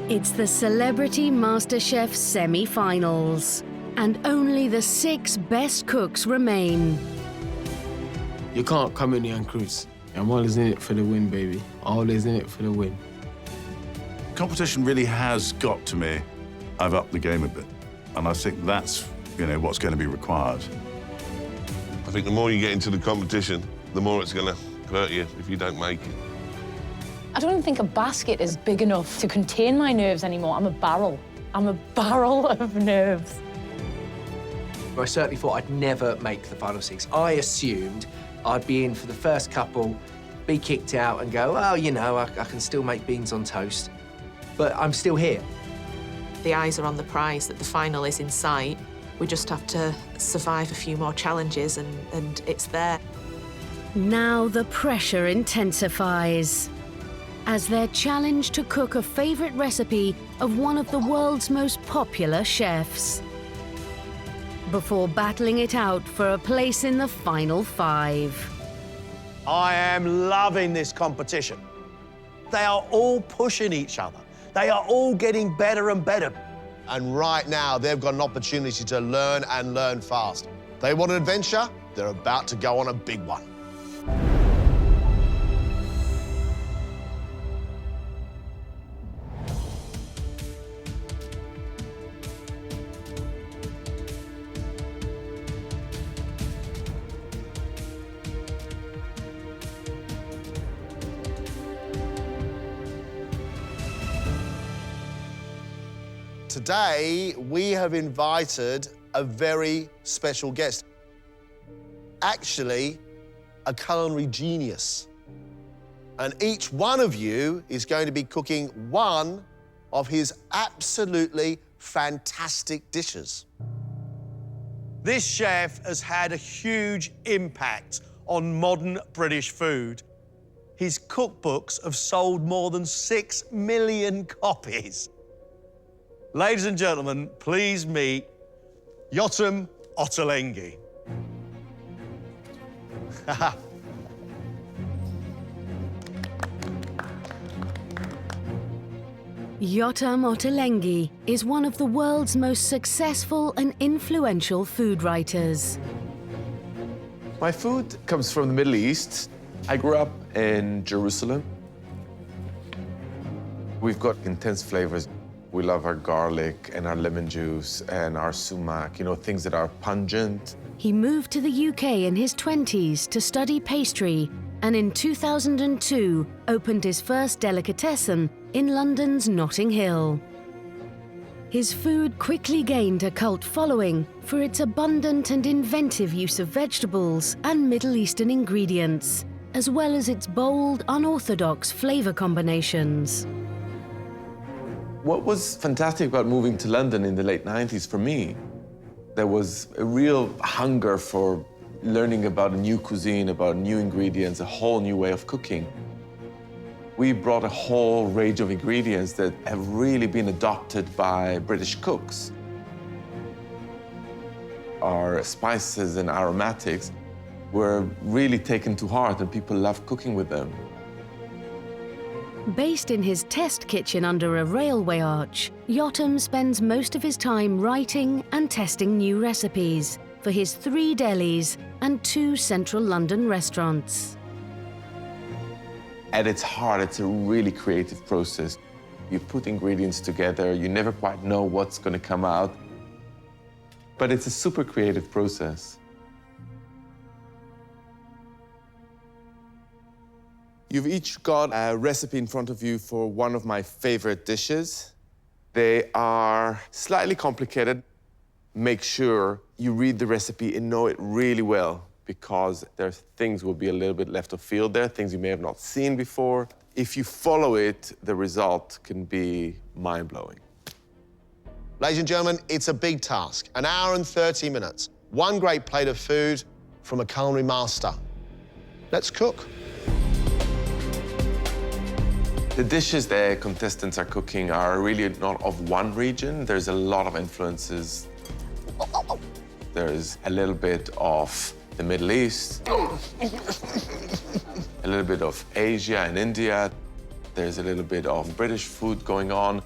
It's the Celebrity MasterChef Semi-Finals, and only the 6 best cooks remain. You can't come in here and cruise. I'm always in it for the win, baby. Always in it for the win. Competition really has got to me. I've upped the game a bit, and I think that's, what's going to be required. I think the more you get into the competition, the more it's going to hurt you if you don't make it. I don't even think a basket is big enough to contain my nerves anymore. I'm a barrel. I'm a barrel of nerves. I certainly thought I'd never make the final 6. I assumed I'd be in for the first couple, be kicked out and go, oh, I can still make beans on toast. But I'm still here. The eyes are on the prize, that the final is in sight. We just have to survive a few more challenges and it's there. Now the pressure intensifies as they're challenged to cook a favourite recipe of one of the world's most popular chefs, before battling it out for a place in the final 5. I am loving this competition. They are all pushing each other. They are all getting better and better. And right now, they've got an opportunity to learn and learn fast. They want an adventure, they're about to go on a big one. Today, we have invited a very special guest. Actually, a culinary genius. And each one of you is going to be cooking one of his absolutely fantastic dishes. This chef has had a huge impact on modern British food. His cookbooks have sold more than 6 million copies. Ladies and gentlemen, please meet Yotam Ottolenghi. Yotam Ottolenghi is one of the world's most successful and influential food writers. My food comes from the Middle East. I grew up in Jerusalem. We've got intense flavors. We love our garlic and our lemon juice and our sumac, things that are pungent. He moved to the UK in his 20s to study pastry, and in 2002 opened his first delicatessen in London's Notting Hill. His food quickly gained a cult following for its abundant and inventive use of vegetables and Middle Eastern ingredients, as well as its bold, unorthodox flavor combinations. What was fantastic about moving to London in the late 90s for me, there was a real hunger for learning about a new cuisine, about new ingredients, a whole new way of cooking. We brought a whole range of ingredients that have really been adopted by British cooks. Our spices and aromatics were really taken to heart, and people loved cooking with them. Based in his test kitchen under a railway arch, Yotam spends most of his time writing and testing new recipes for his 3 delis and 2 central London restaurants. At its heart, it's a really creative process. You put ingredients together, you never quite know what's going to come out, but it's a super creative process. You've each got a recipe in front of you for one of my favorite dishes. They are slightly complicated. Make sure you read the recipe and know it really well, because there are things will be a little bit left of field there, things you may have not seen before. If you follow it, the result can be mind-blowing. Ladies and gentlemen, it's a big task. 1 hour and 30 minutes. One great plate of food from a culinary master. Let's cook. The dishes the contestants are cooking are really not of one region. There's a lot of influences. There's a little bit of the Middle East, a little bit of Asia and India. There's a little bit of British food going on.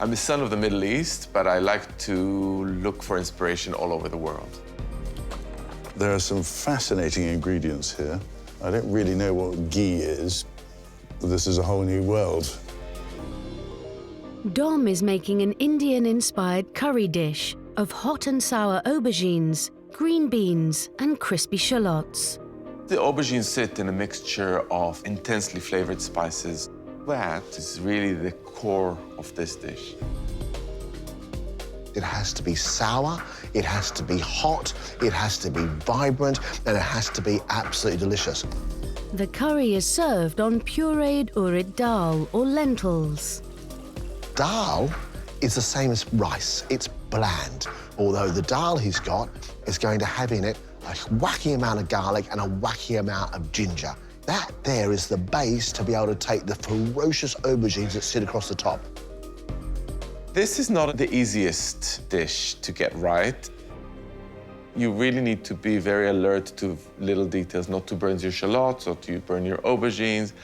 I'm a son of the Middle East, but I like to look for inspiration all over the world. There are some fascinating ingredients here. I don't really know what ghee is, but this is a whole new world. Dom is making an Indian-inspired curry dish of hot and sour aubergines, green beans, and crispy shallots. The aubergines sit in a mixture of intensely flavored spices. That is really the core of this dish. It has to be sour, it has to be hot, it has to be vibrant, and it has to be absolutely delicious. The curry is served on pureed urid dal or lentils. Dal is the same as rice. It's bland, although the dal he's got is going to have in it a wacky amount of garlic and a wacky amount of ginger. That there is the base to be able to take the ferocious aubergines that sit across the top. This is not the easiest dish to get right. You really need to be very alert to little details, not to burn your shallots or to burn your aubergines,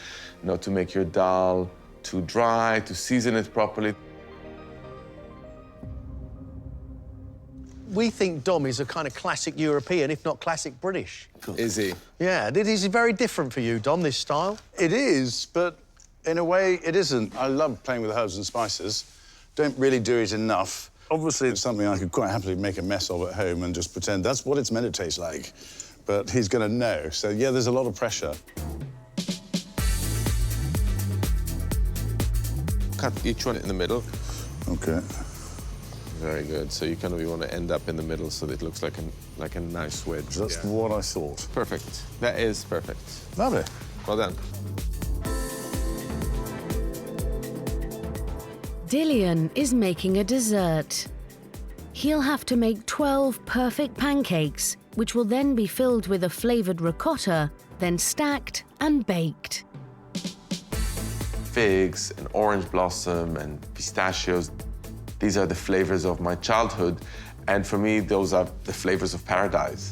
not to make your dal too dry, to season it properly. We think Dom is a kind of classic European, if not classic British. Is he? Yeah, it is very different for you, Dom, this style. It is, but in a way, it isn't. I love playing with herbs and spices. Don't really do it enough. Obviously, it's something I could quite happily make a mess of at home and just pretend that's what it's meant to taste like. But he's going to know. So, yeah, there's a lot of pressure. Cut each one in the middle. OK. Very good. So you kind of want to end up in the middle so that it looks like a nice wedge. That's what I thought. Perfect. That is perfect. Lovely. Well done. Dillian is making a dessert. He'll have to make 12 perfect pancakes, which will then be filled with a flavoured ricotta, then stacked and baked. Figs and orange blossom and pistachios. These are the flavors of my childhood, and for me, those are the flavors of paradise.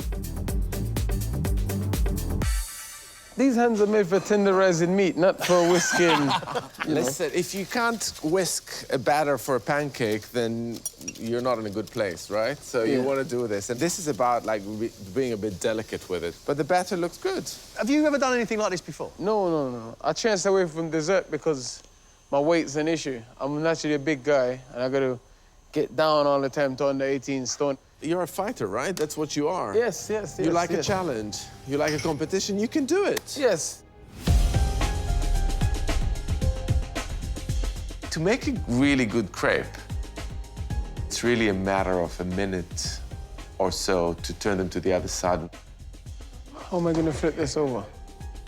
These hands are made for tenderizing meat, not for whisking. Listen, if you can't whisk a batter for a pancake, then you're not in a good place, right? So you want to do this. And this is about, like, being a bit delicate with it. But the batter looks good. Have you ever done anything like this before? No. I chanced away from dessert because my weight's an issue. I'm naturally a big guy, and I got to get down all the time to under 18 stone. You're a fighter, right? That's what you are. Yes. You like a challenge. You like a competition. You can do it. Yes. To make a really good crepe, it's really a matter of a minute or so to turn them to the other side. How am I going to flip this over?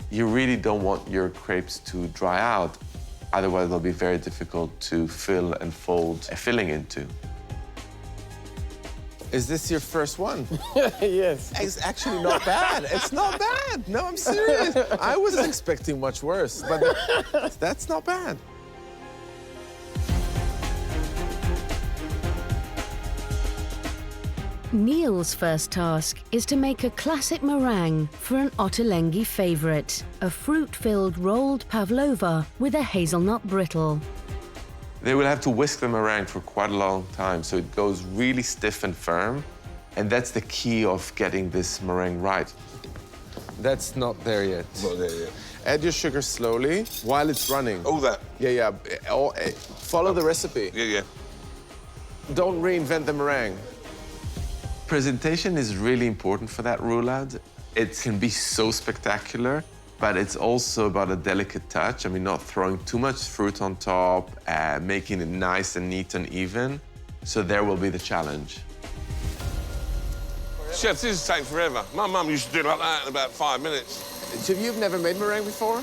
You really don't want your crepes to dry out. Otherwise, they'll be very difficult to fill and fold a filling into. Is this your first one? Yes. It's actually not bad. It's not bad. No, I'm serious. I wasn't expecting much worse, but that's not bad. Neil's first task is to make a classic meringue for an Ottolenghi favourite, a fruit-filled rolled pavlova with a hazelnut brittle. They will have to whisk the meringue for quite a long time, so it goes really stiff and firm. And that's the key of getting this meringue right. That's not there yet. Not there yet. Add your sugar slowly while it's running. All that? Yeah. Follow the recipe. Yeah. Don't reinvent the meringue. Presentation is really important for that roulade. It can be so spectacular, but it's also about a delicate touch. I mean, not throwing too much fruit on top, making it nice and neat and even. So there will be the challenge. Chef, this will take forever. My mum used to do it like that in about 5 minutes. So you've never made meringue before?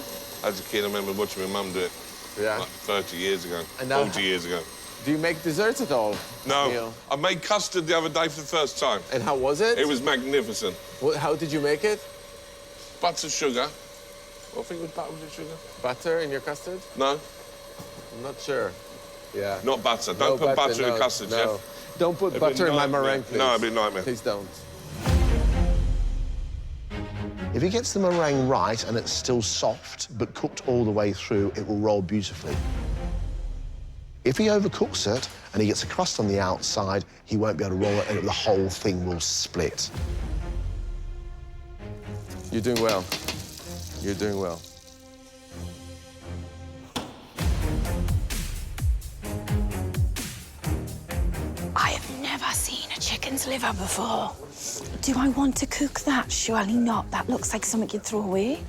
As a kid, I remember watching my mum do it. Yeah. Like 30 years ago, And now 40 years ago. Do you make desserts at all? No, Neil? I made custard the other day for the first time. And how was it? It was magnificent. How did you make it? Butter, sugar. I think it was butter and sugar. Butter in your custard? No, I'm not sure. Yeah. not butter. Don't put butter in custard, no. Chef. Don't put It'd butter be in my nightmare. meringue, please. No, it'd be a nightmare. Please don't. If he gets the meringue right and it's still soft, but cooked all the way through, it will roll beautifully. If he overcooks it and he gets a crust on the outside, he won't be able to roll it and the whole thing will split. You're doing well. You're doing well. I have never seen a chicken's liver before. Do I want to cook that? Surely not. That looks like something you'd throw away.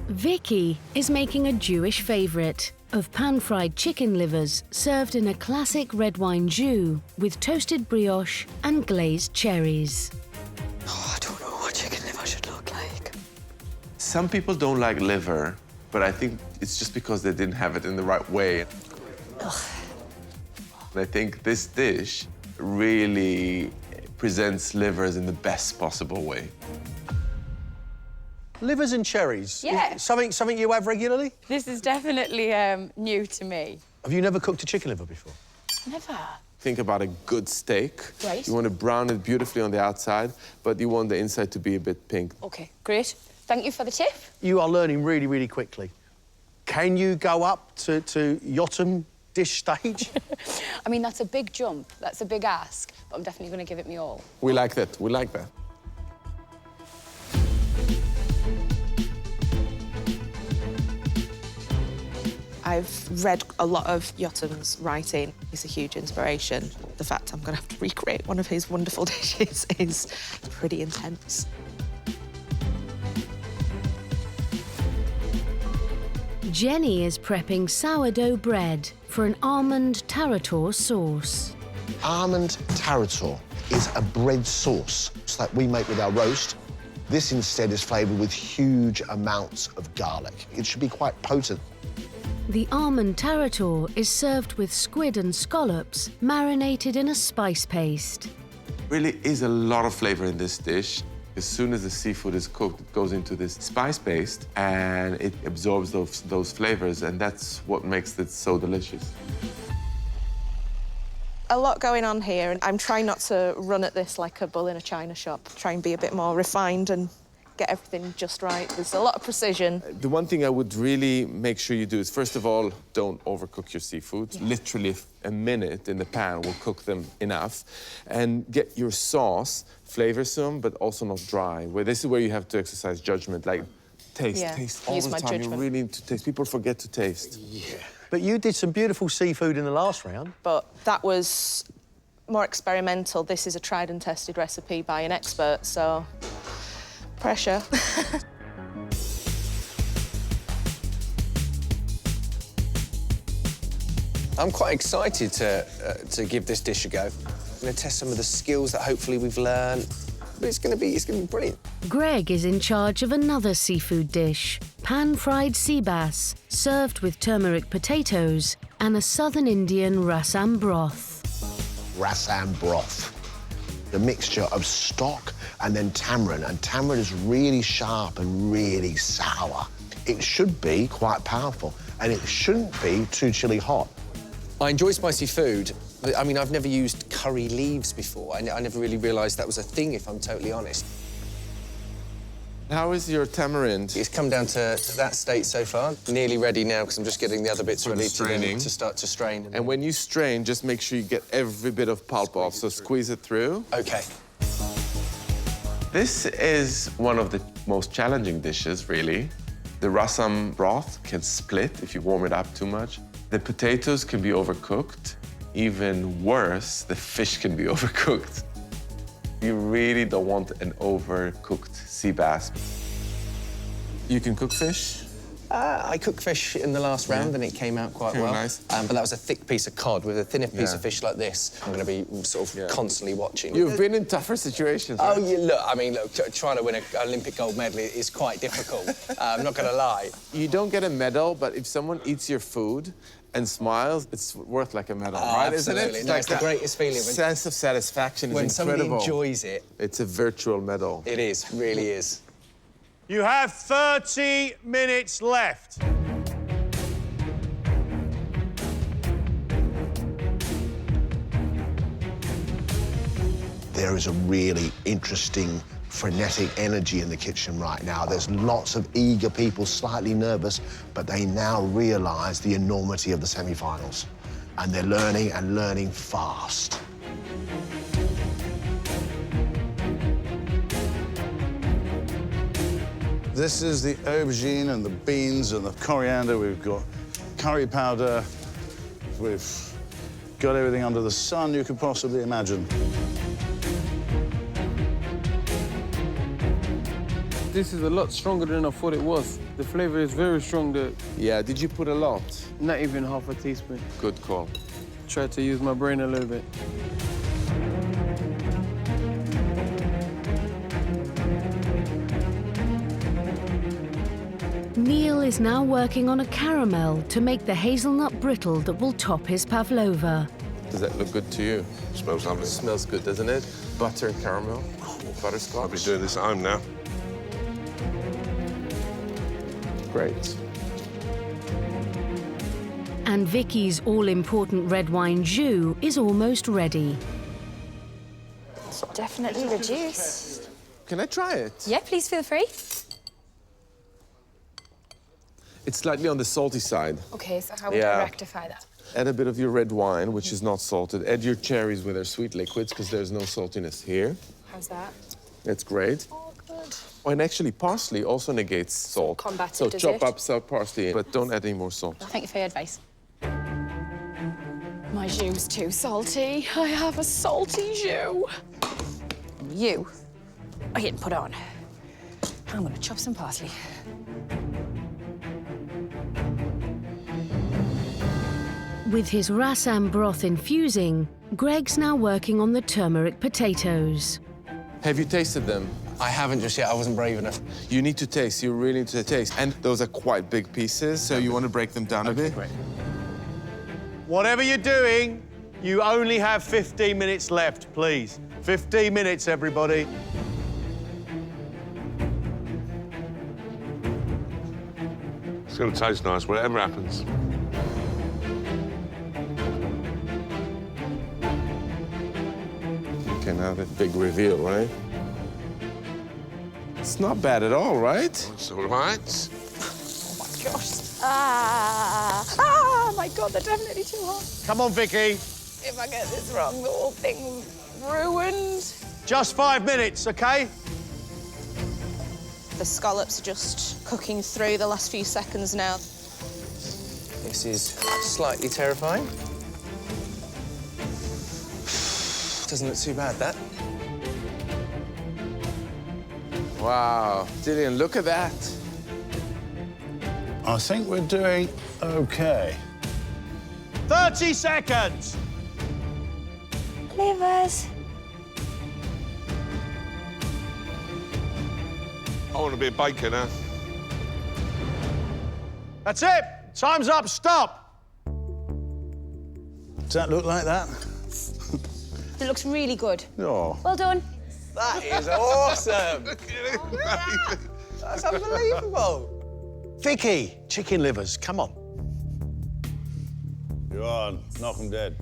Vicky is making a Jewish favourite of pan-fried chicken livers served in a classic red wine jus with toasted brioche and glazed cherries. Oh, I don't know what chicken liver should look like. Some people don't like liver, but I think it's just because they didn't have it in the right way. Ugh. I think this dish really presents livers in the best possible way. Livers and cherries? Yeah. Something you have regularly? This is definitely new to me. Have you never cooked a chicken liver before? Never. Think about a good steak. Right. You want to brown it beautifully on the outside, but you want the inside to be a bit pink. OK, great. Thank you for the tip. You are learning really, really quickly. Can you go up to Yotam dish stage? I mean, that's a big jump. That's a big ask, but I'm definitely going to give it me all. We like that. We like that. I've read a lot of Yotam's writing. He's a huge inspiration. The fact I'm going to have to recreate one of his wonderful dishes is pretty intense. Jenny is prepping sourdough bread for an almond tarator sauce. Almond tarator is a bread sauce that we make with our roast. This instead is flavoured with huge amounts of garlic. It should be quite potent. The almond tarator is served with squid and scallops marinated in a spice paste. Really is a lot of flavor in this dish. As soon as the seafood is cooked, it goes into this spice paste and it absorbs those flavors, and that's what makes it so delicious. A lot going on here, and I'm trying not to run at this like a bull in a china shop. Try and be a bit more refined and get everything just right. There's a lot of precision. The one thing I would really make sure you do is, first of all, don't overcook your seafood. Yeah. Literally a minute in the pan will cook them enough. And get your sauce flavorsome, but also not dry. This is where you have to exercise judgment, like taste all the time. You really need to taste. People forget to taste. Yeah. But you did some beautiful seafood in the last round. But that was more experimental. This is a tried and tested recipe by an expert, so pressure. I'm quite excited to give this dish a go. I'm going to test some of the skills that hopefully we've learned. But it's going to be brilliant. Greg is in charge of another seafood dish, pan-fried sea bass, served with turmeric potatoes and a southern Indian rasam broth. Rasam broth. The mixture of stock and then tamarind, and tamarind is really sharp and really sour. It should be quite powerful, and it shouldn't be too chilly hot. I enjoy spicy food. I mean, I've never used curry leaves before. I never really realised that was a thing, if I'm totally honest. How is your tamarind? It's come down to that state so far. Nearly ready now, because I'm just getting the other bits ready to start to strain. And when you strain, just make sure you get every bit of pulp off, so squeeze it through. OK. This is one of the most challenging dishes, really. The rasam broth can split if you warm it up too much. The potatoes can be overcooked. Even worse, the fish can be overcooked. You really don't want an overcooked sea bass. You can cook fish? I cooked fish in the last round and it came out quite well. Nice. But that was a thick piece of cod. With a thinner piece of fish like this, I'm going to be sort of constantly watching. You've been in tougher situations, right? Oh, look, I mean, look, trying to win an Olympic gold medal is quite difficult. I'm not going to lie. You don't get a medal, but if someone eats your food and smiles, it's worth like a medal, right? Absolutely. Isn't it? No, it's the greatest feeling. Sense of satisfaction when is incredible. When somebody enjoys it. It's a virtual medal. It is, really is. You have 30 minutes left. There is a really interesting frenetic energy in the kitchen right now. There's lots of eager people, slightly nervous, but they now realise the enormity of the semi-finals. And they're learning and learning fast. This is the aubergine and the beans and the coriander. We've got curry powder. We've got everything under the sun you could possibly imagine. This is a lot stronger than I thought it was. The flavour is very strong. Yeah, did you put a lot? Not even half a teaspoon. Good call. Tried to use my brain a little bit. Neil is now working on a caramel to make the hazelnut brittle that will top his pavlova. Does that look good to you? Smells lovely. It smells good, doesn't it? Butter and caramel. Butterscotch. I'll be doing this at home now. Great. And Vicky's all-important red wine jus is almost ready. It's definitely reduced. Can I try it? Yeah, please feel free. It's slightly on the salty side. OK, so how would I rectify that? Add a bit of your red wine, which is not salted. Add your cherries with their sweet liquids, because there's no saltiness here. How's that? That's great. Oh, good. Oh, and actually, parsley also negates salt. Combat it, so does chop it? up some parsley, but don't add any more salt. Thank you for your advice. My jus too salty. I have a salty jus. You, I didn't put on. I'm gonna chop some parsley. With his rasam broth infusing, Greg's now working on the turmeric potatoes. Have you tasted them? I haven't just yet. I wasn't brave enough. You need to taste. You really need to taste. And those are quite big pieces, so you want to break them down a bit. Great. Whatever you're doing, you only have 15 minutes left, please. 15 minutes, everybody. It's going to taste nice, whatever happens. Okay, now the big reveal, right? It's not bad at all, right? It's all right. Oh my gosh. Ah, my God, they're definitely too hot. Come on, Vicky. If I get this wrong, the whole thing's ruined. Just 5 minutes, OK? The scallops are just cooking through the last few seconds now. This is slightly terrifying. Doesn't look too bad, that. Wow. Gillian, look at that. I think we're doing OK. 30 seconds. Livers. I want a bit of bacon, huh? That's it. Time's up. Stop. Does that look like that? It looks really good. Oh. Well done. That is awesome. That's unbelievable. Vicky, chicken livers, come on. Go on, knock them dead.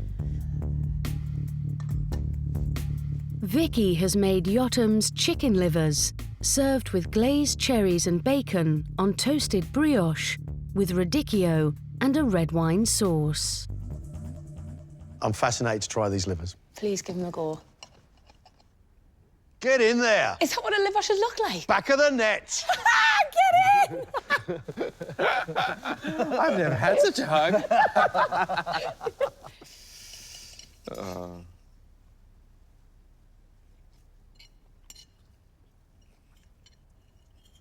Vicky has made Yotam's chicken livers, served with glazed cherries and bacon on toasted brioche with radicchio and a red wine sauce. I'm fascinated to try these livers. Please give them a go. Get in there. Is that what a liver should look like? Back of the net. Get in! I've never had such a hug.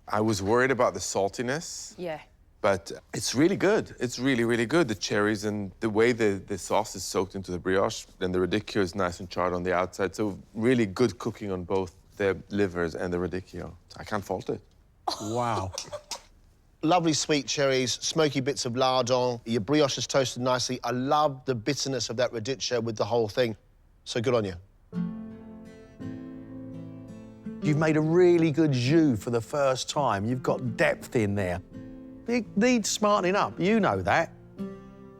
I was worried about the saltiness. Yeah. But it's really good. It's really, really good. The cherries and the way the sauce is soaked into the brioche, and the radicchio is nice and charred on the outside. So really good cooking on both the livers and the radicchio. I can't fault it. Wow. Lovely sweet cherries, smoky bits of lardon. Your brioche is toasted nicely. I love the bitterness of that radicchio with the whole thing. So good on you. You've made a really good jus for the first time. You've got depth in there. It needs smartening up, you know that.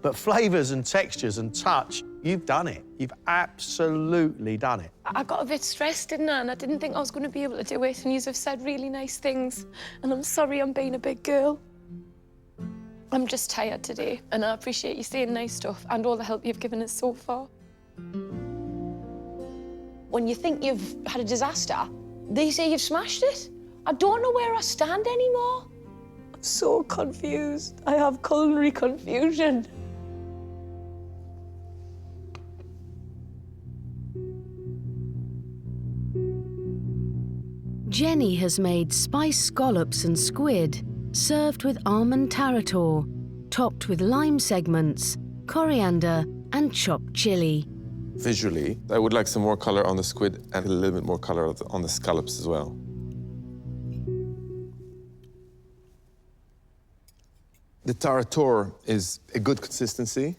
But flavours and textures and touch, You've done it. You've absolutely done it. I got a bit stressed, didn't I? And I didn't think I was going to be able to do it. And you have said really nice things. And I'm sorry I'm being a big girl. I'm just tired today. And I appreciate you saying nice stuff and all the help you've given us so far. When you think you've had a disaster, they say you've smashed it. I don't know where I stand anymore. I'm so confused. I have culinary confusion. Jenny has made spiced scallops and squid, served with almond tarator, topped with lime segments, coriander, and chopped chili. Visually, I would like some more color on the squid and a little bit more color on the scallops as well. The tarator is a good consistency.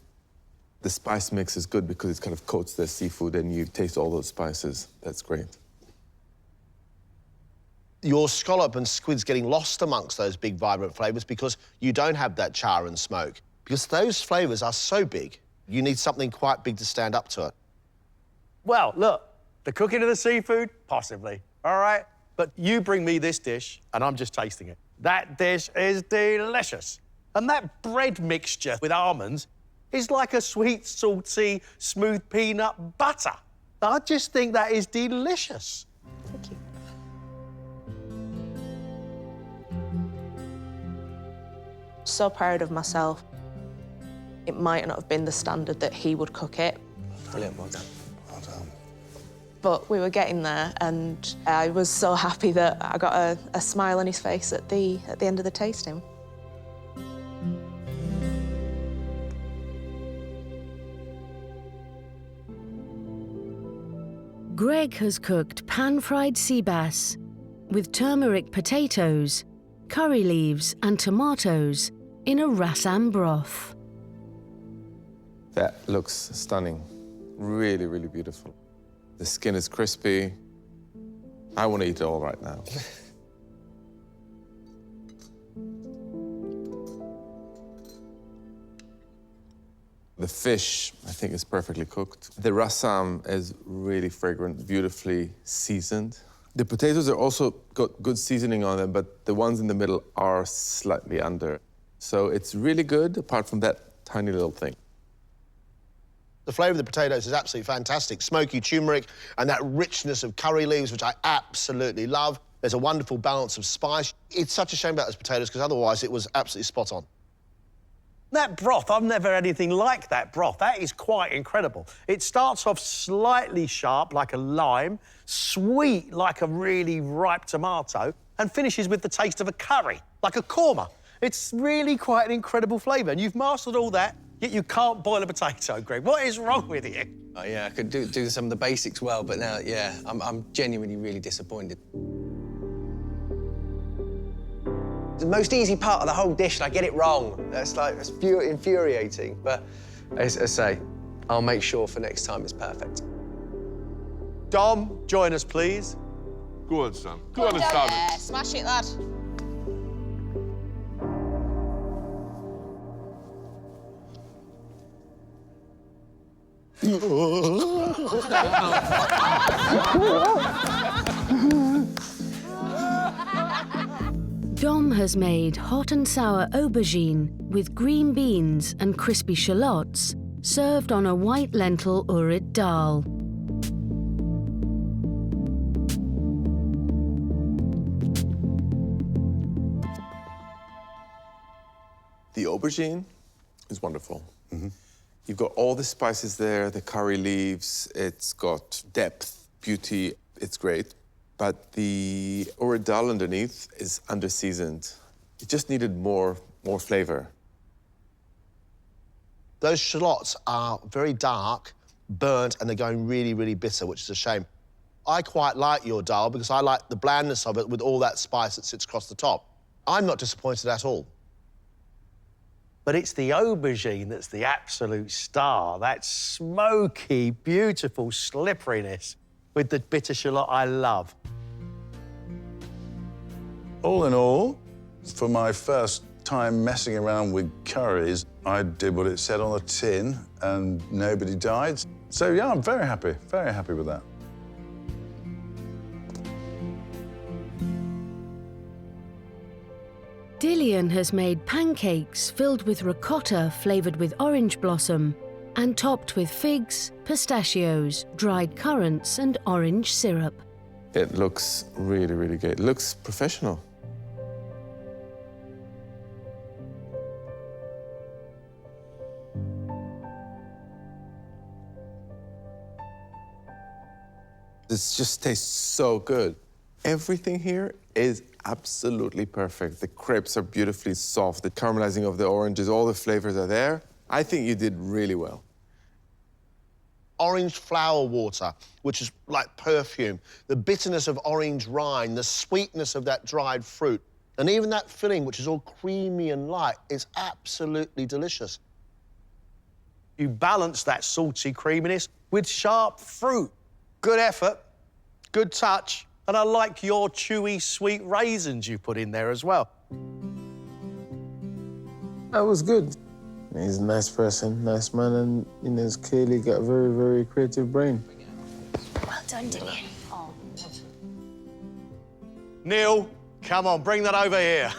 The spice mix is good because it kind of coats the seafood and you taste all those spices. That's great. Your scallop and squid's getting lost amongst those big, vibrant flavours because you don't have that char and smoke. Because those flavours are so big, you need something quite big to stand up to it. Well, look, the cooking of the seafood, possibly, all right? But you bring me this dish, and I'm just tasting it. That dish is delicious. And that bread mixture with almonds is like a sweet, salty, smooth peanut butter. I just think that is delicious. Thank you. So proud of myself. It might not have been the standard that he would cook it. Brilliant, well done. Well done. But we were getting there, and I was so happy that I got a smile on his face at the end of the tasting. Greg has cooked pan-fried sea bass with turmeric potatoes, curry leaves and tomatoes in a rassam broth. That looks stunning. Really, really beautiful. The skin is crispy. I want to eat it all right now. The fish, I think, is perfectly cooked. The rassam is really fragrant, beautifully seasoned. The potatoes are also got good seasoning on them, but the ones in the middle are slightly under. So it's really good, apart from that tiny little thing. The flavour of the potatoes is absolutely fantastic. Smoky turmeric and that richness of curry leaves, which I absolutely love. There's a wonderful balance of spice. It's such a shame about those potatoes, because otherwise it was absolutely spot on. That broth, I've never had anything like that broth. That is quite incredible. It starts off slightly sharp, like a lime, sweet, like a really ripe tomato, and finishes with the taste of a curry, like a korma. It's really quite an incredible flavour, and you've mastered all that, yet you can't boil a potato, Greg. What is wrong with you? Oh, yeah, I could do some of the basics well, but now, yeah, I'm genuinely really disappointed. The most easy part of the whole dish, and I get it wrong. That's infuriating. But as I say, I'll make sure for next time it's perfect. Dom, join us, please. Go on, son. Go on and start it. Smash it, lad. Dom has made hot and sour aubergine with green beans and crispy shallots, served on a white lentil urid dal. The aubergine is wonderful. You've got all the spices there, the curry leaves, it's got depth, beauty, it's great. But the urid dal underneath is under-seasoned. It just needed more flavour. Those shallots are very dark, burnt, and they're going really, really bitter, which is a shame. I quite like your dal because I like the blandness of it with all that spice that sits across the top. I'm not disappointed at all. But it's the aubergine that's the absolute star. That smoky, beautiful slipperiness with the bitter shallot I love. All in all, for my first time messing around with curries, I did what it said on the tin, and nobody died. So, yeah, I'm very happy with that. Dillian has made pancakes filled with ricotta flavoured with orange blossom and topped with figs, pistachios, dried currants and orange syrup. It looks really, really good. It looks professional. This just tastes so good. Everything here is absolutely perfect. The crepes are beautifully soft. The caramelizing of the oranges, all the flavors are there. I think you did really well. Orange flower water, which is like perfume, the bitterness of orange rind, the sweetness of that dried fruit, and even that filling, which is all creamy and light, is absolutely delicious. You balance that salty creaminess with sharp fruit. Good effort, good touch, and I like your chewy, sweet raisins you put in there as well. That was good. He's a nice person, nice man, and you know, he's clearly got a very, very creative brain. Well done, Dillian. Oh. Neil, come on, bring that over here.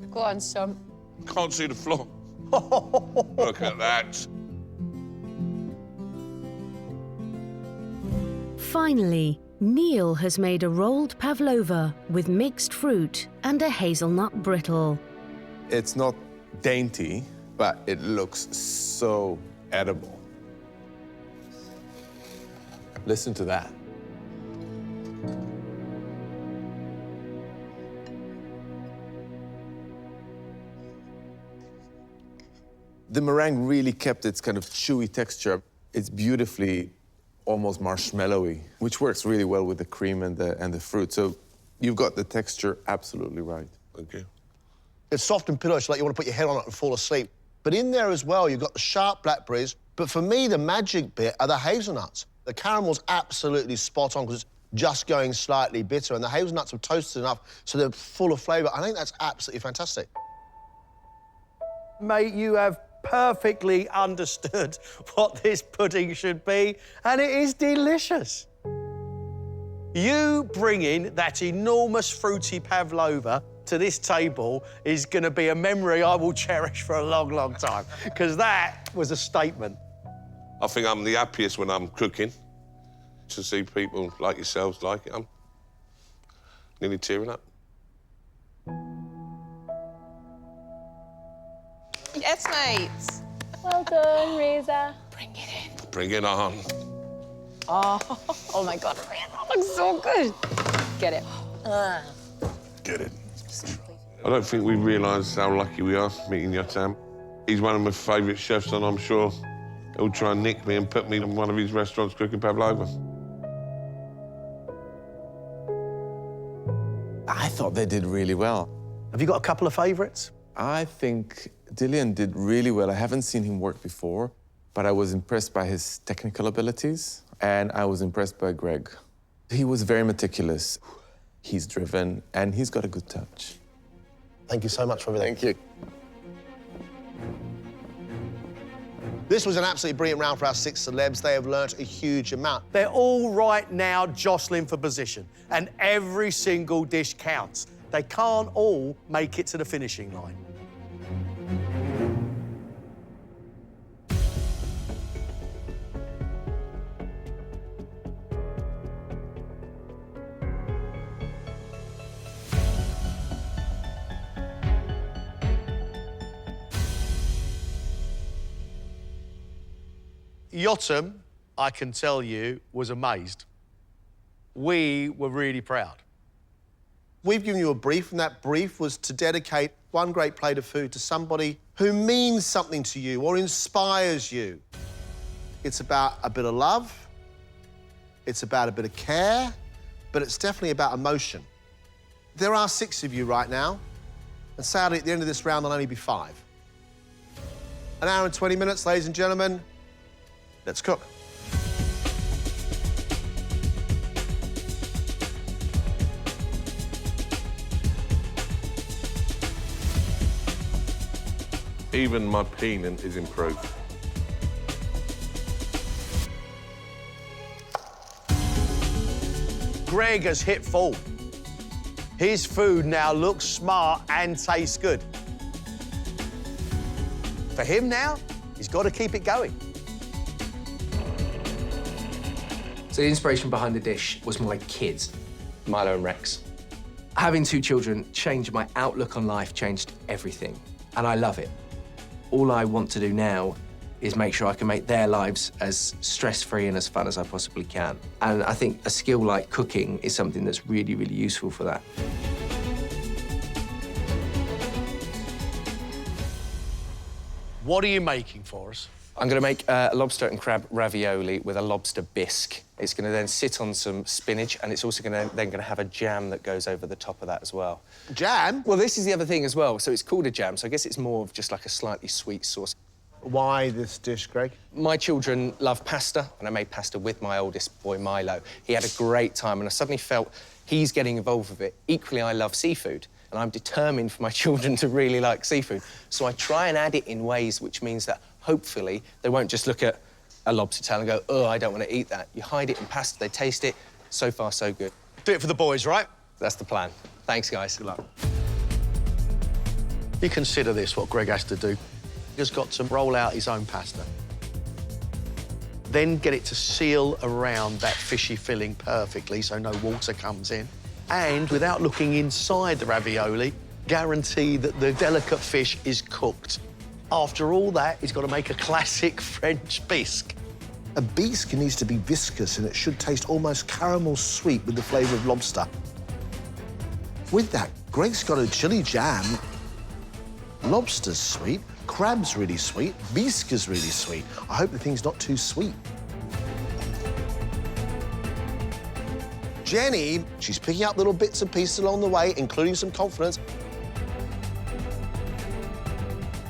Go on, son. Can't see the floor. Look at that. Finally, Neil has made a rolled pavlova with mixed fruit and a hazelnut brittle. It's not dainty, but it looks so edible. Listen to that. The meringue really kept its kind of chewy texture. It's beautifully almost marshmallowy, which works really well with the cream and the fruit. So you've got the texture absolutely right. Thank you. It's soft and pillowy, so like you want to put your head on it and fall asleep. But in there as well, you've got the sharp blackberries. But for me, the magic bit are the hazelnuts. The caramel's absolutely spot on because it's just going slightly bitter, and the hazelnuts are toasted enough so they're full of flavour. I think that's absolutely fantastic. Mate, you have perfectly understood what this pudding should be, and it is delicious. You bringing that enormous fruity pavlova to this table is going to be a memory I will cherish for a long, long time, because that was a statement. I think I'm the happiest when I'm cooking. To see people like yourselves like it, I'm nearly tearing up. Yes, mates. Well done, Reza. Bring it in. Bring it on. Oh my God, Reza, that looks so good. Get it. Get it. I don't think we realise how lucky we are meeting Yotam. He's one of my favourite chefs, and I'm sure he'll try and nick me and put me in one of his restaurants cooking pavlova. I thought they did really well. Have you got a couple of favourites? I think Dillian did really well. I haven't seen him work before, but I was impressed by his technical abilities, and I was impressed by Greg. He was very meticulous. He's driven, and he's got a good touch. Thank you so much for everything. Thank you. This was an absolutely brilliant round for our 6 celebs. They have learnt a huge amount. They're all right now jostling for position, and every single dish counts. They can't all make it to the finishing line. Yotam, I can tell you, was amazed. We were really proud. We've given you a brief, and that brief was to dedicate one great plate of food to somebody who means something to you or inspires you. It's about a bit of love, it's about a bit of care, but it's definitely about emotion. There are 6 of you right now, and sadly, at the end of this round, there'll only be 5. An hour and 20 minutes, ladies and gentlemen. Let's cook. Even my peeling is improved. Greg has hit full. His food now looks smart and tastes good. For him now, he's got to keep it going. So the inspiration behind the dish was my kids, Milo and Rex. Having 2 children changed my outlook on life, changed everything, and I love it. All I want to do now is make sure I can make their lives as stress-free and as fun as I possibly can. And I think a skill like cooking is something that's really, really useful for that. What are you making for us? I'm going to make a lobster and crab ravioli with a lobster bisque. It's going to then sit on some spinach, and it's also then going to have a jam that goes over the top of that as well. Jam? Well, this is the other thing as well. So it's called a jam, so I guess it's more of just like a slightly sweet sauce. Why this dish, Greg? My children love pasta, and I made pasta with my oldest boy, Milo. He had a great time, and I suddenly felt he's getting involved with it. Equally, I love seafood, and I'm determined for my children to really like seafood. So I try and add it in ways which means that hopefully they won't just look at a lobster tail and go, oh, I don't want to eat that. You hide it in pasta, they taste it. So far, so good. Do it for the boys, right? That's the plan. Thanks, guys. Good luck. You consider this, what Greg has to do. He's got to roll out his own pasta. Then get it to seal around that fishy filling perfectly so no water comes in. And without looking inside the ravioli, guarantee that the delicate fish is cooked. After all that, he's got to make a classic French bisque. A bisque needs to be viscous and it should taste almost caramel sweet with the flavour of lobster. With that, Greg's got a chili jam. Lobster's sweet, crab's really sweet, bisque is really sweet. I hope the thing's not too sweet. Jenny, she's picking up little bits and pieces along the way, including some confidence.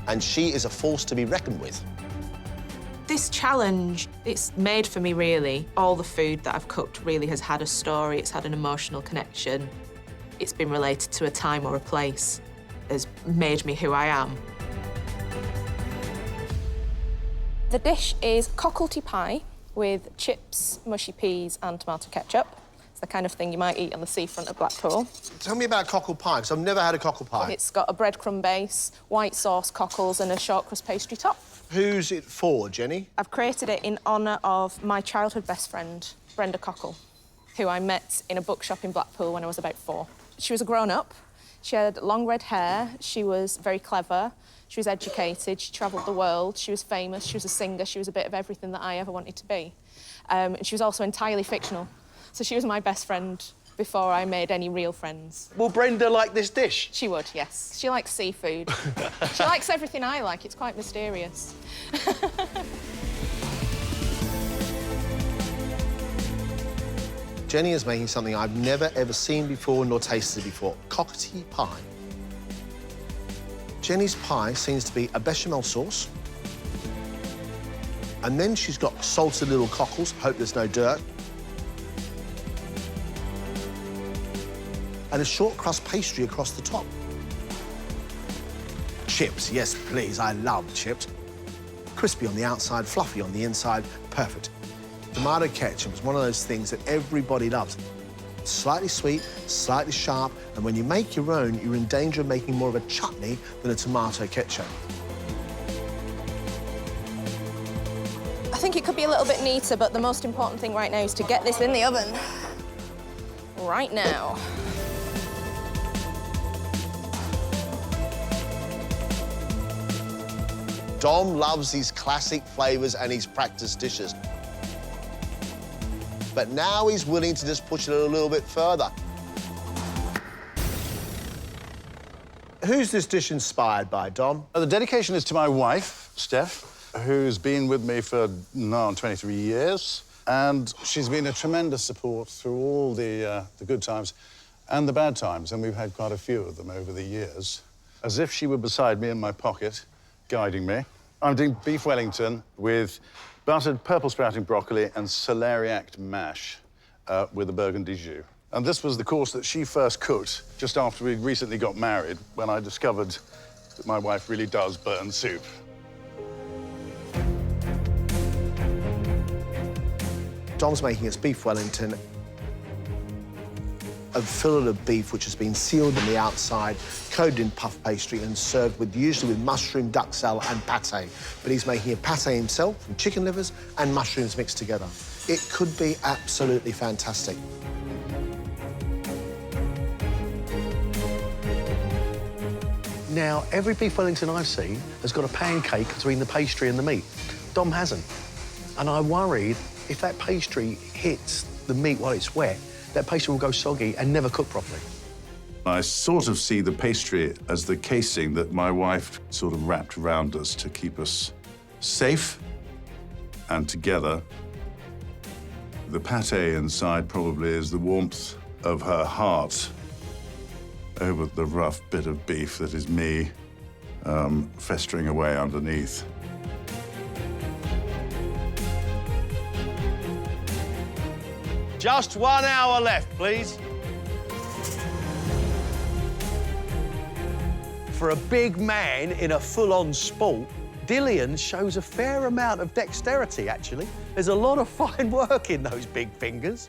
And she is a force to be reckoned with. This challenge, it's made for me, really. All the food that I've cooked really has had a story, it's had an emotional connection. It's been related to a time or a place. Has made me who I am. The dish is cocklety pie with chips, mushy peas and tomato ketchup. It's the kind of thing you might eat on the seafront of Blackpool. Tell me about cockle pie, because I've never had a cockle pie. It's got a breadcrumb base, white sauce cockles and a short crust pastry top. Who's it for, Jenny? I've created it in honour of my childhood best friend, Brenda Cockle, who I met in a bookshop in Blackpool when I was about 4. She was a grown-up. She had long red hair. She was very clever. She was educated. She travelled the world. She was famous. She was a singer. She was a bit of everything that I ever wanted to be. And she was also entirely fictional. So she was my best friend before I made any real friends. Will Brenda like this dish? She would, yes. She likes seafood. She likes everything I like. It's quite mysterious. Jenny is making something I've never, ever seen before nor tasted before, cockety pie. Jenny's pie seems to be a bechamel sauce, and then she's got salted little cockles, hope there's no dirt, and a short crust pastry across the top. Chips, yes, please, I love chips. Crispy on the outside, fluffy on the inside, perfect. Tomato ketchup is one of those things that everybody loves. Slightly sweet, slightly sharp, and when you make your own, you're in danger of making more of a chutney than a tomato ketchup. I think it could be a little bit neater, but the most important thing right now is to get this in the oven. Right now. Dom loves his classic flavours and his practice dishes. But now he's willing to just push it a little bit further. Who's this dish inspired by, Dom? The dedication is to my wife, Steph, who's been with me for now 23 years. And she's been a tremendous support through all the good times and the bad times, and we've had quite a few of them over the years. As if she were beside me in my pocket, guiding me. I'm doing beef Wellington with buttered purple sprouting broccoli and celeriac mash with a burgundy jus. And this was the course that she first cooked just after we recently got married, when I discovered My wife really does burn soup. Dom's making us beef Wellington, a fillet of beef which has been sealed on the outside, coated in puff pastry and served with usually with mushroom, duxelle and pate. But he's making a pate himself from chicken livers and mushrooms mixed together. It could be absolutely fantastic. Now, every beef Wellington I've seen has got a pancake between the pastry and the meat. Dom hasn't. And I worried if that pastry hits the meat while it's wet, that pastry will go soggy and never cook properly. I sort of see the pastry as the casing that my wife sort of wrapped around us to keep us safe and together. The pate inside probably is the warmth of her heart over the rough bit of beef that is me festering away underneath. Just 1 hour left, please. For a big man in a full-on sport, Dillian shows a fair amount of dexterity, actually. There's a lot of fine work in those big fingers.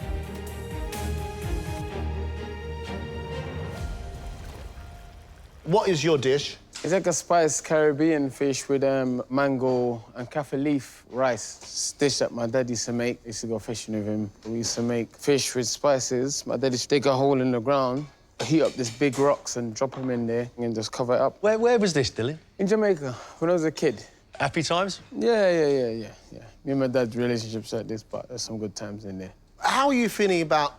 What is your dish? It's like a spiced Caribbean fish with mango and kaffir leaf rice. It's a dish that my dad used to make. I used to go fishing with him. We used to make fish with spices. My dad used to dig a hole in the ground, heat up these big rocks and drop them in there and just cover it up. Where was this, Dillian? In Jamaica, when I was a kid. Happy times? Yeah. Me and my dad's relationship's like this, but there's some good times in there. How are you feeling about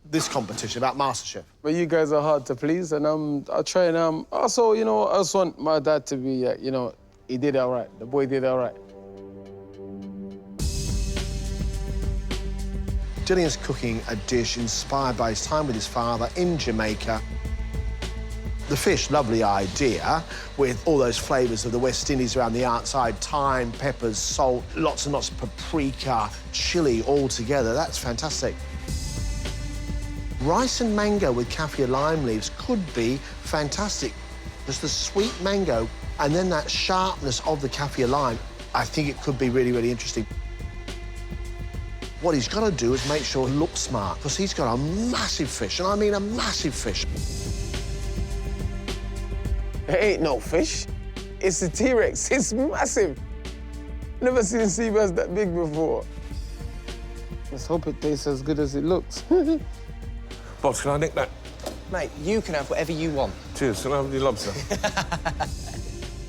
this competition, about MasterChef? But you guys are hard to please, and I'll try and also, you know, I just want my dad to be, you know, he did all right. The boy did all right. Dillian's cooking a dish inspired by his time with his father in Jamaica. The fish, lovely idea, with all those flavours of the West Indies around the outside, thyme, peppers, salt, lots and lots of paprika, chilli all together. That's fantastic. Rice and mango with kaffir lime leaves could be fantastic. There's the sweet mango and then that sharpness of the kaffir lime. I think it could be really, really interesting. What he's got to do is make sure it looks smart, because he's got a massive fish, and I mean a massive fish. It ain't no fish. It's a T-Rex. It's massive. Never seen a sea bass that big before. Let's hope it tastes as good as it looks. Boss, can I nick that? Mate, you can have whatever you want. Cheers, can I have any lobster?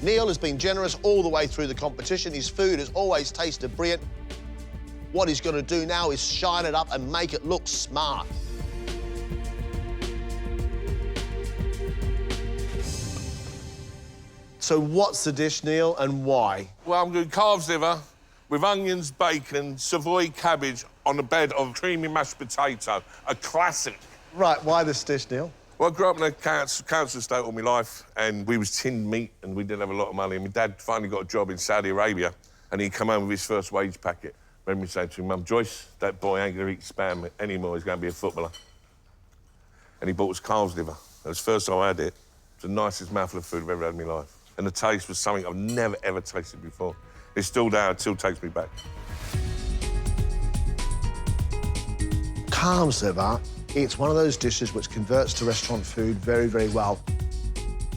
Neil has been generous all the way through the competition. His food has always tasted brilliant. What he's going to do now is shine it up and make it look smart. So what's the dish, Neil, and why? Well, I'm doing calves liver with onions, bacon, Savoy cabbage on a bed of creamy mashed potato, a classic. Right, why this dish, Neil? Well, I grew up in a council estate all my life, and we was tinned meat, and we didn't have a lot of money. And my dad finally got a job in Saudi Arabia, and he come home with his first wage packet. I remember me saying to him, Mum, Joyce, that boy ain't gonna eat spam anymore, he's gonna be a footballer. And he bought us calves liver. It was the first time I had it. It was the nicest mouthful of food I've ever had in my life. And the taste was something I've never, ever tasted before. It's still there, it still takes me back. Calves liver, it's one of those dishes which converts to restaurant food very, very well.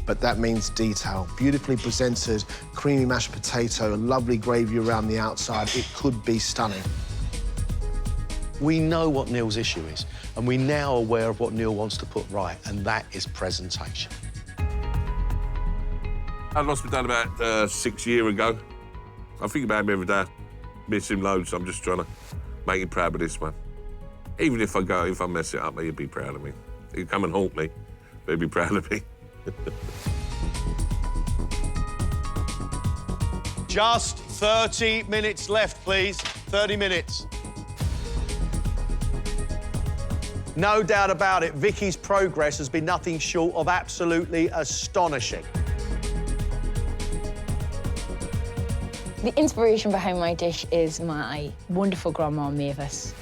But that means detail. Beautifully presented, creamy mashed potato, a lovely gravy around the outside. It could be stunning. We know what Neil's issue is, and we're now aware of what Neil wants to put right, and that is presentation. I lost my dad about 6 years ago. I think about him every day. Miss him loads, so I'm just trying to make him proud of this one. Even if I mess it up, he'd be proud of me. He'd come and haunt me, but he'd be proud of me. Just 30 minutes left, please. 30 minutes. No doubt about it, Vicky's progress has been nothing short of absolutely astonishing. The inspiration behind my dish is my wonderful grandma, Mavis.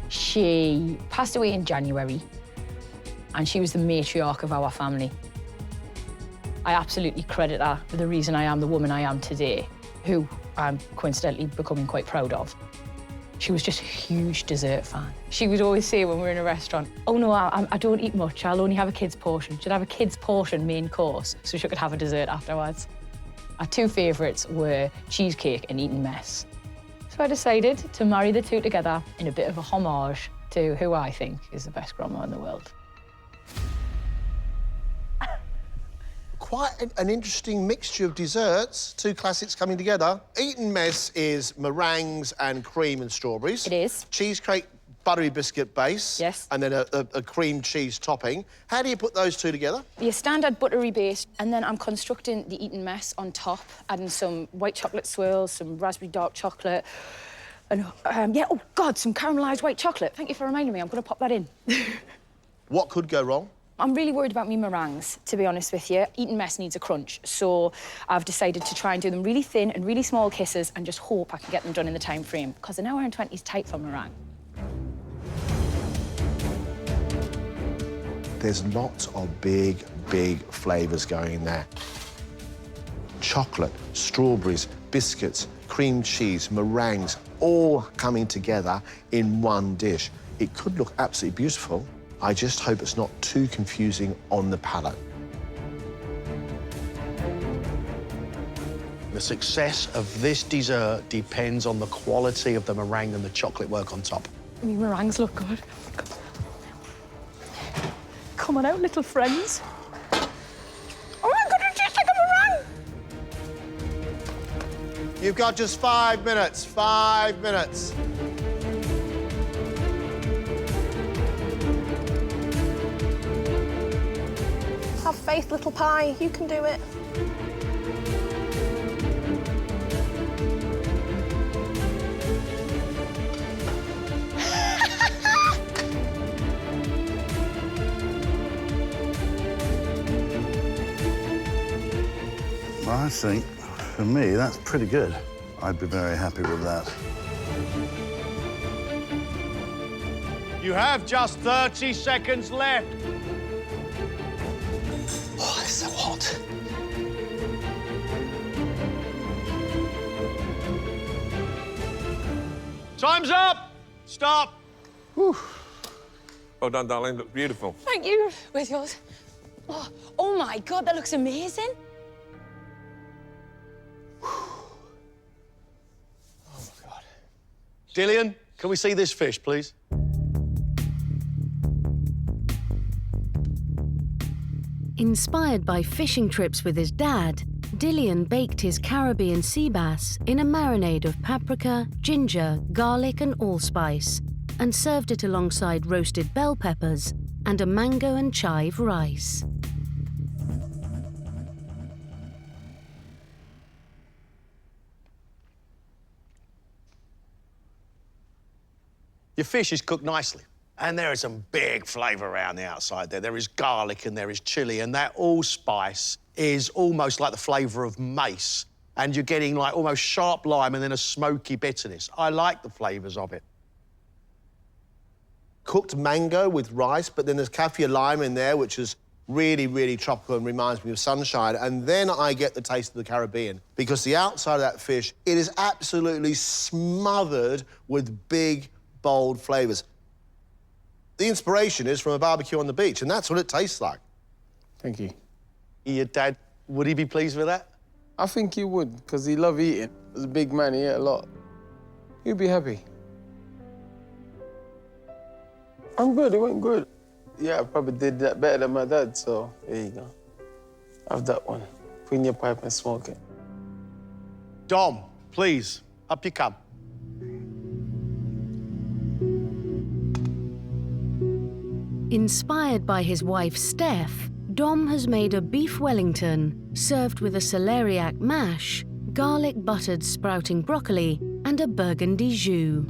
She passed away in January, and she was the matriarch of our family. I absolutely credit her for the reason I am the woman I am today, who I'm coincidentally becoming quite proud of. She was just a huge dessert fan. She would always say when we were in a restaurant, oh no, I don't eat much, I'll only have a kid's portion. She'd have a kid's portion main course so she could have a dessert afterwards. Our two favourites were cheesecake and eating mess. So I decided to marry the two together in a bit of a homage to who I think is the best grandma in the world. Quite an interesting mixture of desserts, two classics coming together. Eton mess is meringues and cream and strawberries. It is. Cheesecake, buttery biscuit base. Yes. And then a cream cheese topping. How do you put those two together? Your standard buttery base, and then I'm constructing the Eton mess on top, adding some white chocolate swirls, some raspberry dark chocolate, and, yeah, oh, God, some caramelised white chocolate. Thank you for reminding me. I'm going to pop that in. What could go wrong? I'm really worried about me meringues, to be honest with you. Eton mess needs a crunch, so I've decided to try and do them really thin and really small kisses and just hope I can get them done in the time frame, because an hour and 20 is tight for meringue. There's lots of big flavours going in there. Chocolate, strawberries, biscuits, cream cheese, meringues, all coming together in one dish. It could look absolutely beautiful. I just hope it's not too confusing on the palate. The success of this dessert depends on the quality of the meringue and the chocolate work on top. I mean, meringues look good. Come on out, little friends. Oh my God, it tastes like a meringue! You've got just 5 minutes, 5 minutes. Have faith, little pie. You can do it. Well, I think, for me, that's pretty good. I'd be very happy with that. You have just 30 seconds left. Oh, it's so hot. Time's up. Stop. Well done, darling. Looks beautiful. Thank you. Where's yours? Oh my God, that looks amazing. Dillian, can we see this fish, please? Inspired by fishing trips with his dad, Dillian baked his Caribbean sea bass in a marinade of paprika, ginger, garlic and allspice, and served it alongside roasted bell peppers and a mango and chive rice. Your fish is cooked nicely. And there is some big flavour around the outside there. There is garlic and there is chilli, and that allspice is almost like the flavour of mace. And you're getting like almost sharp lime and then a smoky bitterness. I like the flavours of it. Cooked mango with rice, but then there's kaffir lime in there, which is really tropical and reminds me of sunshine. And then I get the taste of the Caribbean, because the outside of that fish, it is absolutely smothered with big, bold flavours. The inspiration is from a barbecue on the beach, and that's what it tastes like. Thank you. Your dad, would he be pleased with that? I think he would, because he loved eating. He was a big man, he ate a lot. He'd be happy. I'm good, it went good. Yeah, I probably did that better than my dad, so there you go. Have that one. Put in your pipe and smoke it. Dom, please, up you come. Inspired by his wife, Steph, Dom has made a beef Wellington served with a celeriac mash, garlic buttered sprouting broccoli, and a burgundy jus.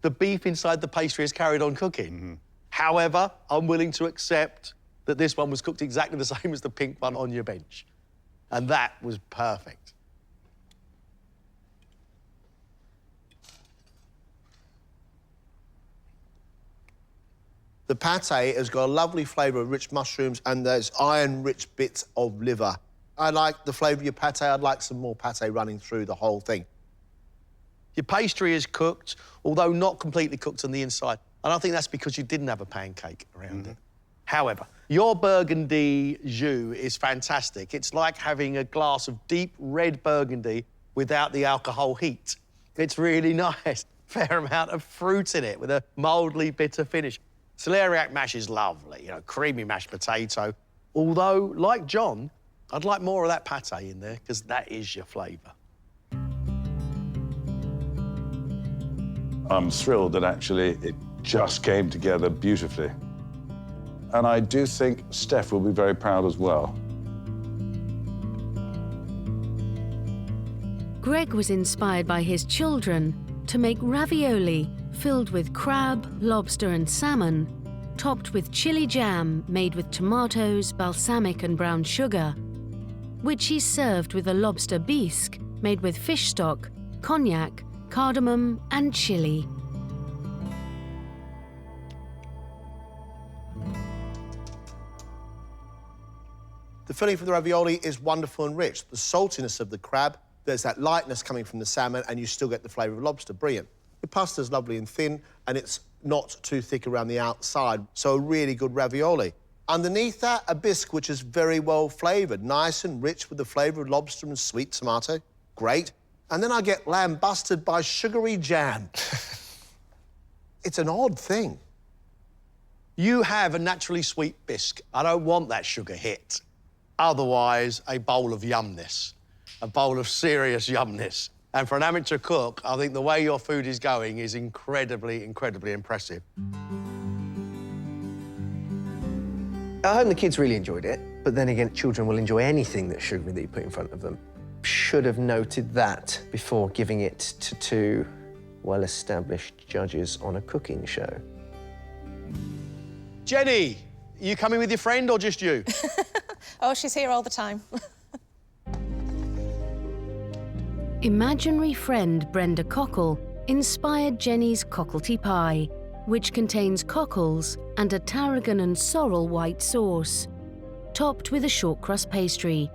The beef inside the pastry has carried on cooking. However, I'm willing to accept that this one was cooked exactly the same as the pink one on your bench. And that was perfect. The pate has got a lovely flavour of rich mushrooms and there's iron-rich bits of liver. I like the flavour of your pate. I'd like some more pate running through the whole thing. Your pastry is cooked, although not completely cooked on the inside. And I think that's because you didn't have a pancake around it. However, your burgundy jus is fantastic. It's like having a glass of deep red burgundy without the alcohol heat. It's really nice. Fair amount of fruit in it with a mildly bitter finish. Celeriac mash is lovely, you know, creamy mashed potato. Although, like John, I'd like more of that pate in there, because that is your flavour. I'm thrilled that actually it just came together beautifully. And I do think Steph will be very proud as well. Greg was inspired by his children to make ravioli filled with crab, lobster and salmon, topped with chili jam made with tomatoes, balsamic and brown sugar, which he served with a lobster bisque made with fish stock, cognac, cardamom and chili. The filling for the ravioli is wonderful and rich. The saltiness of the crab, there's that lightness coming from the salmon, and you still get the flavour of lobster. Brilliant. The pasta's lovely and thin, and it's not too thick around the outside, so a really good ravioli. Underneath that, a bisque which is very well flavoured, nice and rich with the flavour of lobster and sweet tomato. Great. And then I get lambasted by sugary jam. It's an odd thing. You have a naturally sweet bisque. I don't want that sugar hit. Otherwise, a bowl of yumness. A bowl of serious yumness. And for an amateur cook, I think the way your food is going is incredibly, incredibly impressive. I hope the kids really enjoyed it, but then again, children will enjoy anything that's sugary that you put in front of them. Should have noted that before giving it to two well-established judges on a cooking show. Jenny, you coming with your friend or just you? Oh, she's here all the time. Imaginary friend Brenda Cockle inspired Jenny's cocklety pie, which contains cockles and a tarragon and sorrel white sauce, topped with a short crust pastry,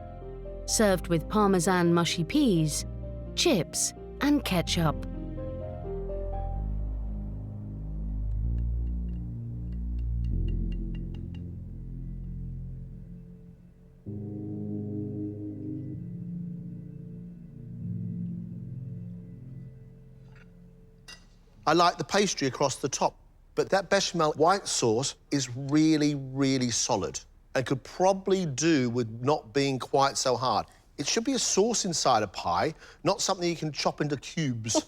served with parmesan mushy peas, chips and ketchup. I like the pastry across the top, but that bechamel white sauce is really, really solid and could probably do with not being quite so hard. It should be a sauce inside a pie, not something you can chop into cubes.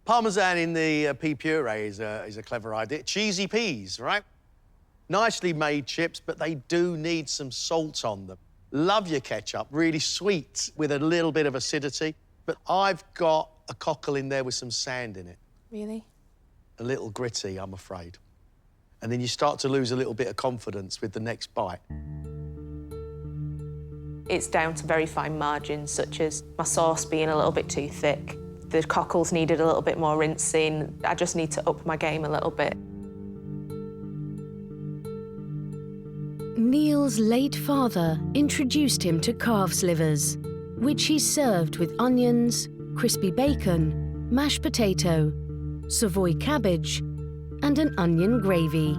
Parmesan in the pea puree is a clever idea. Cheesy peas, right? Nicely made chips, but they do need some salt on them. Love your ketchup, really sweet with a little bit of acidity. But I've got a cockle in there with some sand in it. Really? A little gritty, I'm afraid. And then you start to lose a little bit of confidence with the next bite. It's down to very fine margins, such as my sauce being a little bit too thick. The cockles needed a little bit more rinsing. I just need to up my game a little bit. Neil's late father introduced him to calf's livers, which he served with onions, crispy bacon, mashed potato, Savoy cabbage, and an onion gravy.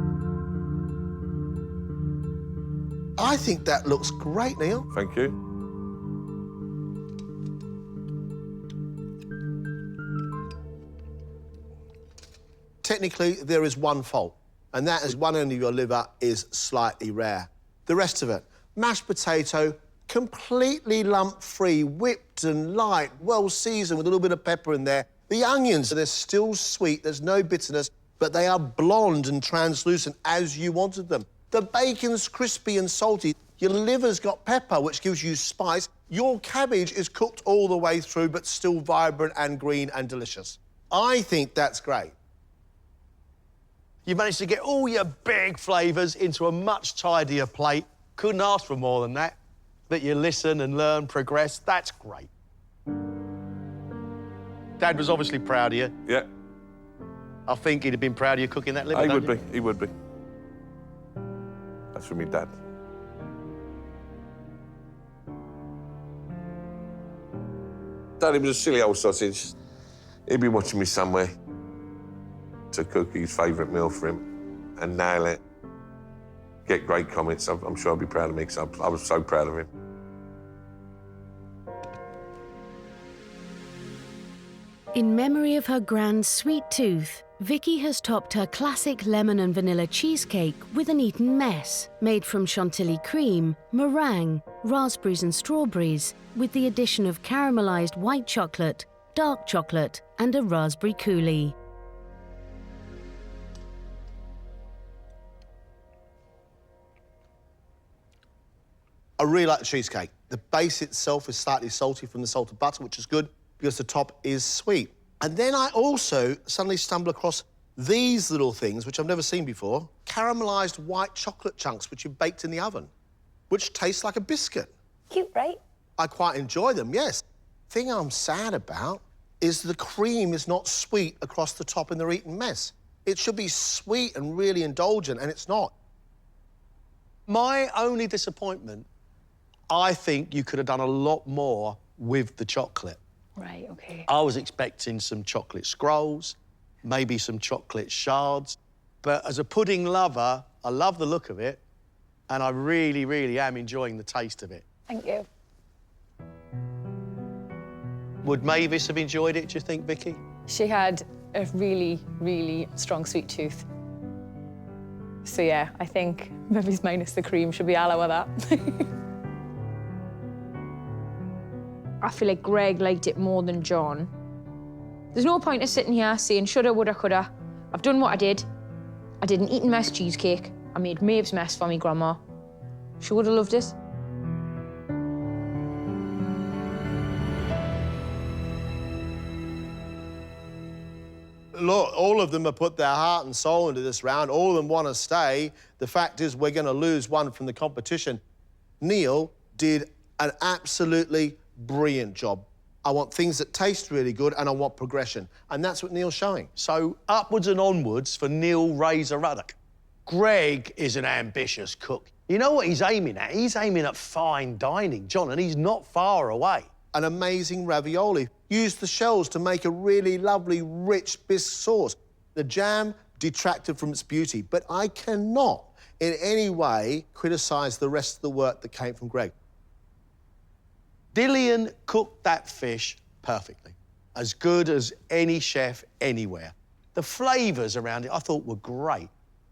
I think that looks great, Neil. Thank you. Technically, there is one fault, and that is one end of your liver is slightly rare. The rest of it, mashed potato, completely lump-free, whipped and light, well-seasoned with a little bit of pepper in there. The onions, they're still sweet, there's no bitterness, but they are blonde and translucent as you wanted them. The bacon's crispy and salty. Your liver's got pepper, which gives you spice. Your cabbage is cooked all the way through, but still vibrant and green and delicious. I think that's great. You managed to get all your big flavours into a much tidier plate. Couldn't ask for more than that. That you listen and learn, progress, that's great. Dad was obviously proud of you. Yeah. I think he'd have been proud of you cooking that liver. He would be, he would be. That's from my dad. Daddy was a silly old sausage. He'd be watching me somewhere to cook his favourite meal for him and nail it. Get great comments. I'm sure I'll be proud of me because I was so proud of him. In memory of her grand sweet tooth, Vicky has topped her classic lemon and vanilla cheesecake with an Eton mess made from chantilly cream, meringue, raspberries and strawberries, with the addition of caramelized white chocolate, dark chocolate and a raspberry coulis. I really like the cheesecake. The base itself is slightly salty from the salted butter, which is good because the top is sweet. And then I also suddenly stumble across these little things, which I've never seen before, caramelized white chocolate chunks, which you've baked in the oven, which taste like a biscuit. Cute, right? I quite enjoy them, yes. The thing I'm sad about is the cream is not sweet across the top in the Eton mess. It should be sweet and really indulgent, and it's not. My only disappointment, I think you could have done a lot more with the chocolate. Right, OK. I was expecting some chocolate scrolls, maybe some chocolate shards. But as a pudding lover, I love the look of it, and I really, really am enjoying the taste of it. Thank you. Would Mavis have enjoyed it, do you think, Vicky? She had a really, really strong sweet tooth. So, yeah, I think maybe minus the cream should be all over that. I feel like Greg liked it more than John. There's no point in sitting here saying shoulda, woulda, coulda. I've done what I did. I did an Eton mess cheesecake. I made Maeve's mess for me grandma. She would have loved it. Look, all of them have put their heart and soul into this round. All of them want to stay. The fact is we're going to lose one from the competition. Neil did an absolutely brilliant job. I want things that taste really good and I want progression. And that's what Neil's showing. So upwards and onwards for Neil Razor Ruddock. Greg is an ambitious cook. You know what he's aiming at? He's aiming at fine dining, John, and he's not far away. An amazing ravioli. Used the shells to make a really lovely, rich bisque sauce. The jam detracted from its beauty, but I cannot in any way criticise the rest of the work that came from Greg. Dillian cooked that fish perfectly. As good as any chef anywhere. The flavours around it I thought were great.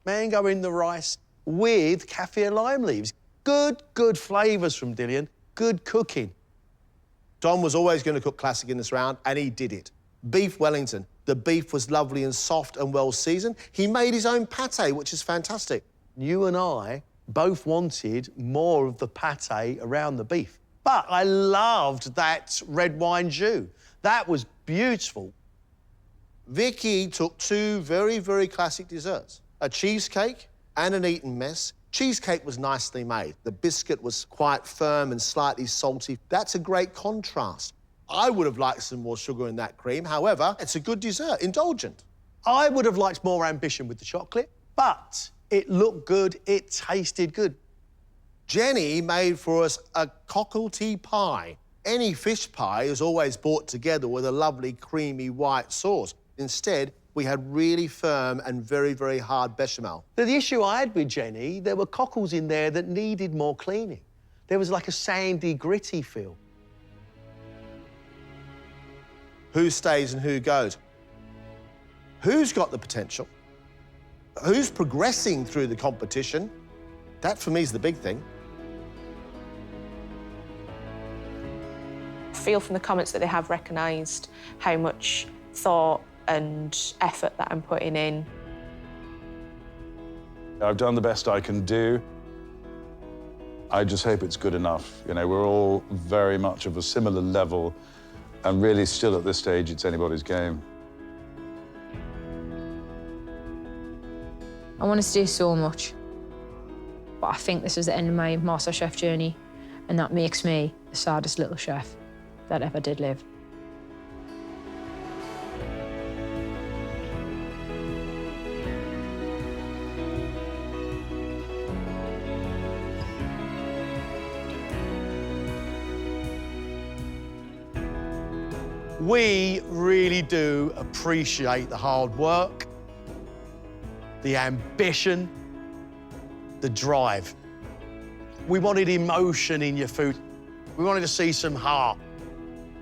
Mango in the rice with kaffir lime leaves. Good flavours from Dillian. Good cooking. Don was always going to cook classic in this round, and he did it. Beef Wellington. The beef was lovely and soft and well seasoned. He made his own pate, which is fantastic. You and I both wanted more of the pate around the beef. But I loved that red wine jus. That was beautiful. Vicky took two very, very classic desserts, a cheesecake and an Eton mess. Cheesecake was nicely made. The biscuit was quite firm and slightly salty. That's a great contrast. I would have liked some more sugar in that cream. However, it's a good dessert, indulgent. I would have liked more ambition with the chocolate, but it looked good, it tasted good. Jenny made for us a cockle-tea pie. Any fish pie is always brought together with a lovely creamy white sauce. Instead, we had really firm and very, very hard bechamel. Now, the issue I had with Jenny, there were cockles in there that needed more cleaning. There was like a sandy, gritty feel. Who stays and who goes? Who's got the potential? Who's progressing through the competition? That, for me, is the big thing. I feel from the comments that they have recognised how much thought and effort that I'm putting in. I've done the best I can do. I just hope it's good enough. You know, we're all very much of a similar level, and really still at this stage, it's anybody's game. I want to stay so much. But I think this is the end of my MasterChef journey, and that makes me the saddest little chef that ever did live. We really do appreciate the hard work, the ambition, the drive. We wanted emotion in your food. We wanted to see some heart,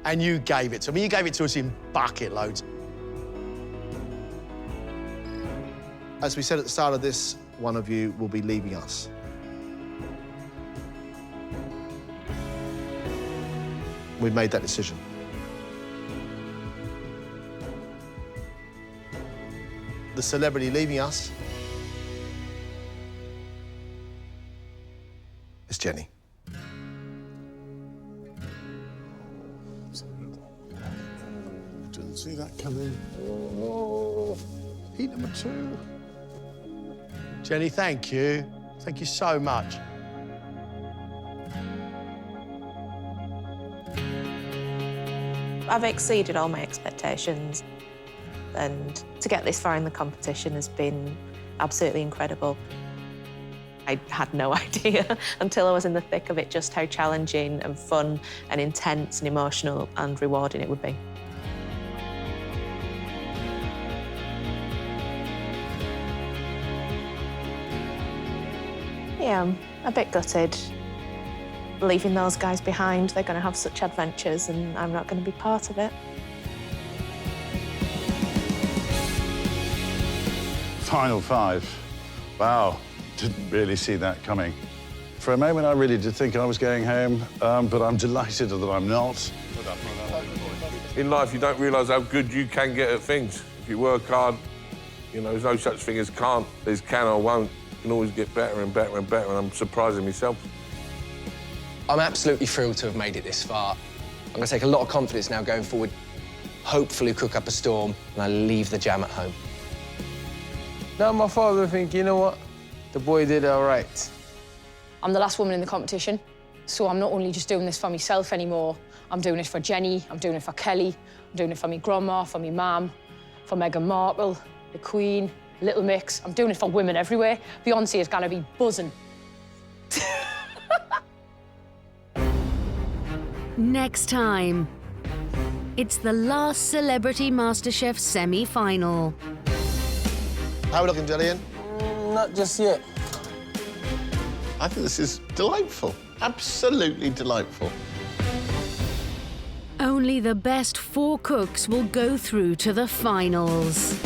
and you gave it to me. You gave it to us in bucket loads. As we said at the start of this, one of you will be leaving us. We've made that decision. The celebrity leaving us is Jenny. Didn't see that coming. Oh, heat number 2. Jenny, thank you. Thank you so much. I've exceeded all my expectations, and to get this far in the competition has been absolutely incredible. I had no idea until I was in the thick of it just how challenging and fun and intense and emotional and rewarding it would be. Yeah, I'm a bit gutted. Leaving those guys behind, they're going to have such adventures and I'm not going to be part of it. Final 5. Wow, didn't really see that coming. For a moment, I really did think I was going home, but I'm delighted that I'm not. In life, you don't realise how good you can get at things. If you work hard, you know, there's no such thing as can't. There's can or won't. You can always get better and better and better, and I'm surprising myself. I'm absolutely thrilled to have made it this far. I'm going to take a lot of confidence now going forward, hopefully cook up a storm, and I leave the jam at home. Now my father think, you know what? The boy did all right. I'm the last woman in the competition, so I'm not only just doing this for myself anymore, I'm doing it for Jenny, I'm doing it for Kelly, I'm doing it for my grandma, for my mum, for Meghan Markle, the Queen, Little Mix. I'm doing it for women everywhere. Beyonce is going to be buzzing. Next time, it's the last Celebrity MasterChef semi-final. How are we looking, Jillian? Not just yet. I think this is delightful. Absolutely delightful. Only the best 4 cooks will go through to the finals.